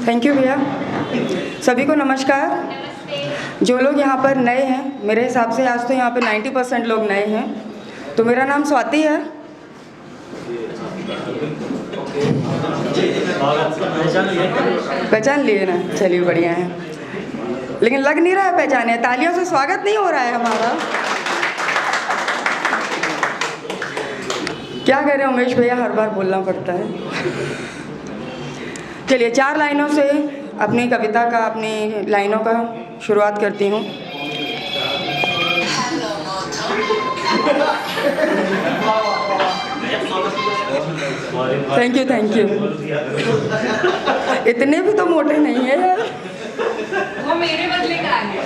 Thank you भैया। सभी को नमस्कार। जो लोग यहाँ पर नए हैं, मेरे हिसाब से आज तो यहाँ पे 90% लोग नए हैं। तो मेरा नाम स्वाति है। पहचान लिए ना, चलिए बढ़िया है। लेकिन लग नहीं रहा है पहचाने, तालियों से स्वागत नहीं हो रहा है हमारा। क्या कह रहे हैं उमेश भैया, हर बार बोलना पड़ता है। चलिए 4 लाइनों से अपनी कविता का, अपनी लाइनों का शुरुआत करती हूँ। Thank you. इतने भी तो मोटे नहीं है यार। वो मेरे बदले का आ गया।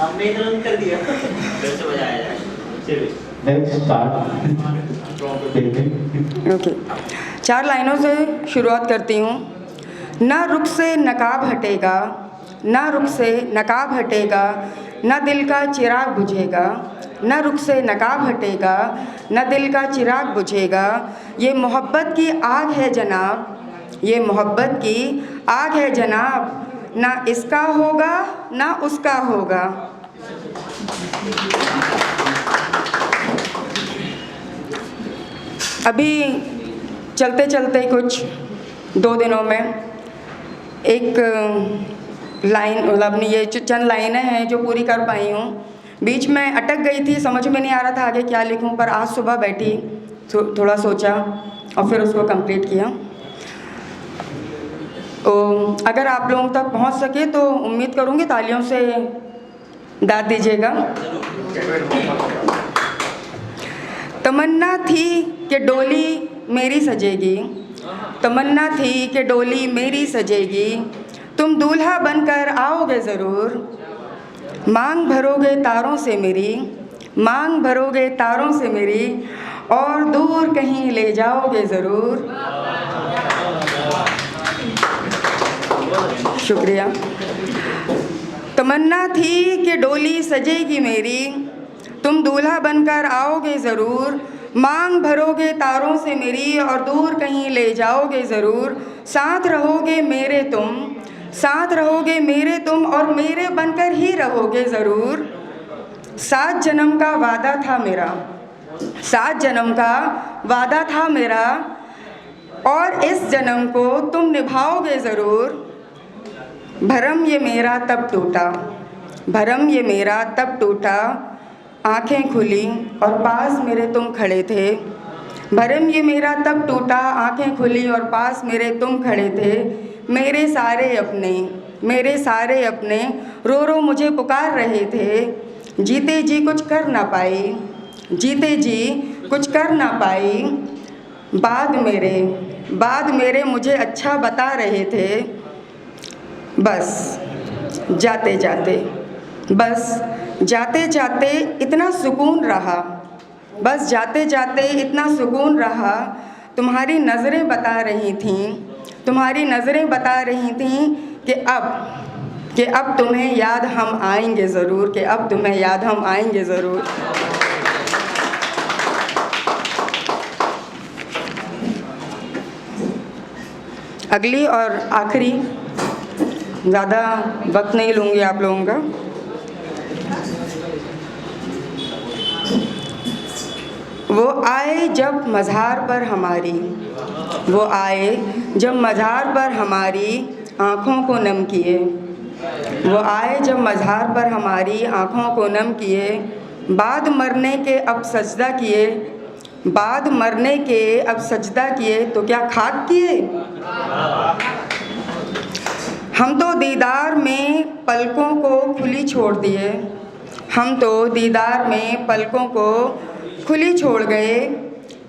आपने इतना कर दिया। फिर से बजाया जाए। चलिए। ओके, 4 लाइनों से शुरुआत करती हूँ। ना रुख से नकाब हटेगा, ना रुख से नकाब हटेगा, ना दिल का चिराग बुझेगा। ना रुख से नकाब हटेगा, ना दिल का चिराग बुझेगा। ये मोहब्बत की आग है जनाब, ये मोहब्बत की आग है जनाब। ना इसका होगा ना उसका होगा। अभी चलते चलते कुछ 2 दिनों में एक लाइन, मतलब ये चंद लाइनें हैं जो पूरी कर पाई हूँ। बीच में अटक गई थी, समझ में नहीं आ रहा था आगे क्या लिखूँ, पर आज सुबह बैठी थोड़ा सोचा और फिर उसको कंप्लीट किया। तो अगर आप लोगों तक पहुँच सके तो उम्मीद करूँगी तालियों से दाद दीजिएगा। तमन्ना थी कि डोली मेरी सजेगी, तमन्ना थी कि डोली मेरी सजेगी। तुम दूल्हा बनकर आओगे ज़रूर, मांग भरोगे तारों से मेरी, मांग भरोगे तारों से मेरी, और दूर कहीं ले जाओगे ज़रूर। शुक्रिया। तमन्ना थी कि डोली सजेगी मेरी, तुम दूल्हा बनकर आओगे ज़रूर, मांग भरोगे तारों से मेरी, और दूर कहीं ले जाओगे ज़रूर। साथ रहोगे मेरे तुम, साथ रहोगे मेरे तुम, और मेरे बनकर ही रहोगे ज़रूर। 7 जन्म का वादा था मेरा, 7 जन्म का वादा था मेरा, और इस जन्म को तुम निभाओगे ज़रूर। भरम ये मेरा तब टूटा, भरम ये मेरा तब टूटा, आँखें खुली और पास मेरे तुम खड़े थे। भरम ये मेरा तब टूटा, आँखें खुली और पास मेरे तुम खड़े थे। मेरे सारे अपने, मेरे सारे अपने रो रो मुझे पुकार रहे थे। जीते जी कुछ कर ना पाई, जीते जी कुछ कर ना पाई। बाद मेरे मुझे अच्छा बता रहे थे। बस जाते जाते, बस जाते जाते इतना सुकून रहा, बस जाते जाते इतना सुकून रहा। तुम्हारी नज़रें बता रही थीं, तुम्हारी नज़रें बता रही थीं कि अब तुम्हें याद हम आएंगे ज़रूर, कि अब तुम्हें याद हम आएंगे ज़रूर। अगली और आखिरी, ज़्यादा वक्त नहीं लूँगी आप लोगों का। वो आए जब मज़ार पर हमारी, वो आए जब मज़ार पर हमारी आँखों को नम किए। वो आए जब मज़ार पर हमारी आँखों को नम किए। बाद मरने के अब सजदा किए, बाद मरने के अब सजदा किए, तो क्या खाक किए। हम तो दीदार में पलकों को खुली छोड़ दिए, हम तो दीदार में पलकों को खुली छोड़ गए।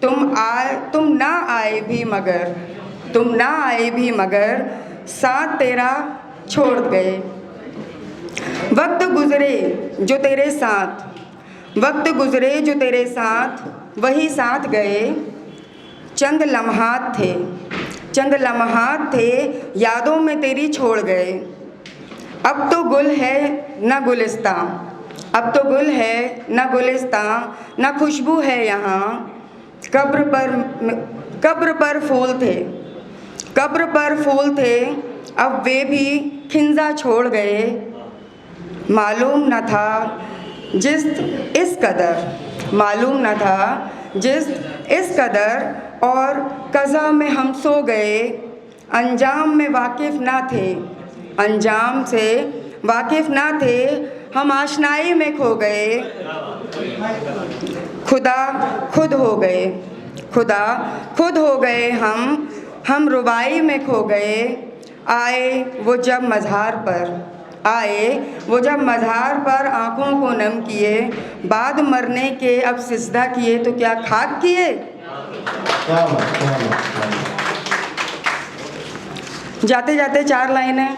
तुम ना आए भी मगर, तुम ना आए भी मगर, साथ तेरा छोड़ गए। वक्त गुज़रे जो तेरे साथ, वक्त गुज़रे जो तेरे साथ, वही साथ गए। चंद लम्हात थे, चंद लम्हात थे, यादों में तेरी छोड़ गए। अब तो गुल है न गुलिस्तां, अब तो गुल है न गुलिस्तां, न खुशबू है यहाँ। कब्र पर फूल थे, कब्र पर फूल थे, अब वे भी खिंजा छोड़ गए। मालूम न था जिस इस कदर, मालूम न था जिस इस कदर, और कज़ा में हम सो गए। अंजाम में वाकिफ़ ना थे, अंजाम से वाकिफ़ ना थे, हम आशनाई में खो गए। खुदा खुद हो गए, खुदा खुद हो गए हम रुबाई में खो गए। आए वो जब मज़ार पर, आए वो जब मज़ार पर आँखों को नम किए। बाद मरने के अब सिजदा किए तो क्या खाक किए। क्या बात, क्या बात, क्या बात। जाते जाते 4 लाइनें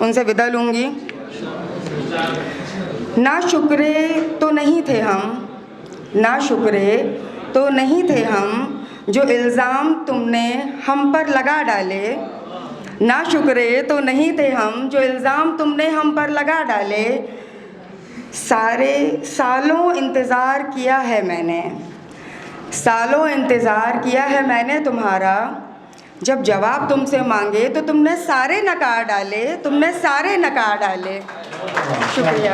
उनसे विदा लूँगी। ना शुक्रे तो नहीं थे हम, ना शुक्रे तो नहीं थे हम, जो इल्ज़ाम तुमने हम पर लगा डाले। ना शुक्रे तो नहीं थे हम, जो इल्ज़ाम तुमने हम पर लगा डाले। सारे सालों इंतज़ार किया है मैंने, सालों इंतज़ार किया है मैंने तुम्हारा। जब जवाब तुमसे मांगे तो तुमने सारे नकार डाले, तुमने सारे नकार डाले। शुक्रिया।